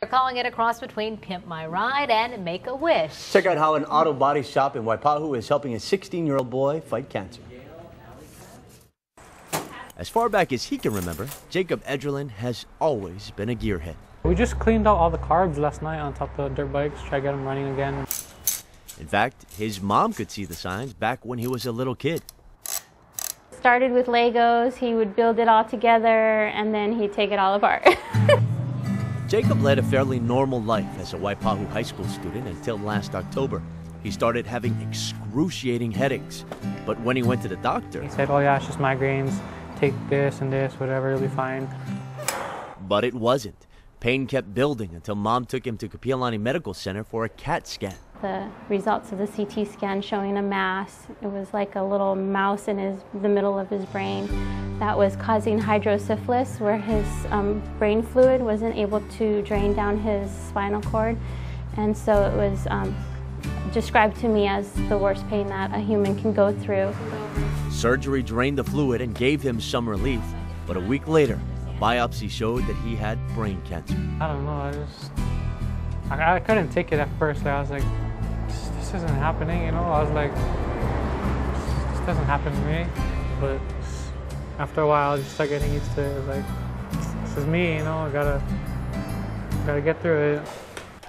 They're calling it a cross between Pimp My Ride and Make-A-Wish. Check out how an auto body shop in Waipahu is helping a 16-year-old boy fight cancer. As far back as he can remember, Jacob Edralin has always been a gearhead. We just cleaned out all the carbs last night on top of the dirt bikes, try to get them running again. In fact, his mom could see the signs back when he was a little kid. Started with Legos, he would build it all together, and then he'd take it all apart. Jacob led a fairly normal life as a Waipahu high school student until last October. He started having excruciating headaches, but when he went to the doctor, He said, oh yeah, it's just migraines, take this and this, whatever, it'll be fine. but it wasn't. Pain kept building until Mom took him to Kapiolani Medical Center for a CAT scan. The results of the CT scan showing a mass, it was like a little mouse in the middle of his brain that was causing hydrocephalus, where his brain fluid wasn't able to drain down his spinal cord. And so it was described to me as the worst pain that a human can go through. Surgery drained the fluid and gave him some relief, but a week later, a biopsy showed that he had brain cancer. I don't know, I couldn't take it at first. Like, I was like, this isn't happening, you know? I was like, this doesn't happen to me. But after a while, I just started getting used to it. It was like, this is me, you know? I gotta get through it.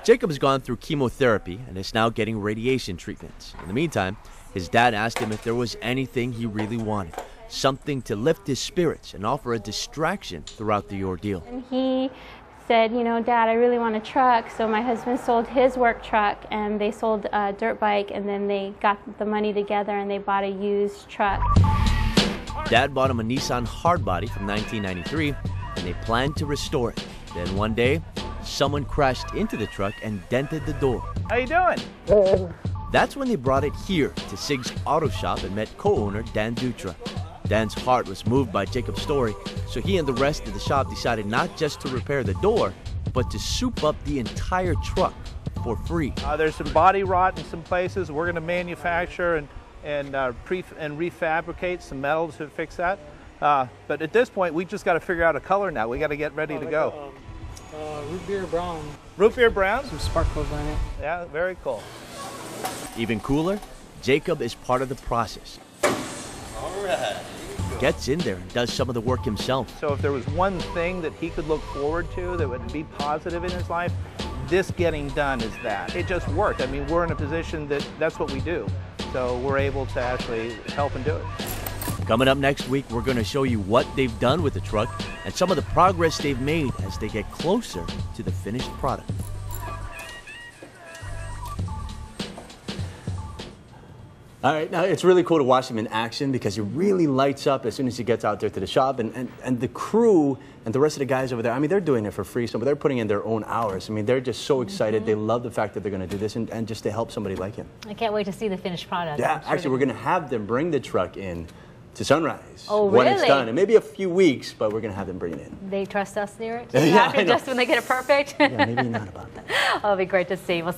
Jacob has gone through chemotherapy and is now getting radiation treatments. In the meantime, his dad asked him if there was anything he really wanted, something to lift his spirits and offer a distraction throughout the ordeal. And he said, you know, Dad, I really want a truck. So my husband sold his work truck, and they sold a dirt bike, and then they got the money together and they bought a used truck. Dad bought him a Nissan hardbody from 1993, and they planned to restore it. Then one day, someone crashed into the truck and dented the door. How you doing? That's when they brought it here to Sigs Auto Shop and met co-owner Dan Dutra. Dan's heart was moved by Jacob's story, so he and the rest of the shop decided not just to repair the door, but to soup up the entire truck for free. There's some body rot in some places. We're going to manufacture and refabricate some metal to fix that. But at this point, we just got to figure out a color now. We got to get ready to go. Root beer brown. Root beer brown? Some sparkles on it. Yeah, very cool. Even cooler, Jacob is part of the process. All right. Gets in there and does some of the work himself. So if there was one thing that he could look forward to that would be positive in his life, this getting done is that. It just worked. I mean, we're in a position that that's what we do. So we're able to actually help and do it. Coming up next week, we're going to show you what they've done with the truck and some of the progress they've made as they get closer to the finished product. All right, now it's really cool to watch him in action because he really lights up as soon as he gets out there to the shop. And the crew and the rest of the guys over there, I mean, they're doing it for free, so they're putting in their own hours. I mean, they're just so excited. They love the fact that they're going to do this and just to help somebody like him. I can't wait to see the finished product. Yeah, actually, we're going to have them bring the truck in to Sunrise when it's done. It may be a few weeks, but we're going to have them bring it in. They trust us near it? Yeah, Just when they get it perfect? Yeah, maybe not about that. It'll be great to see. We'll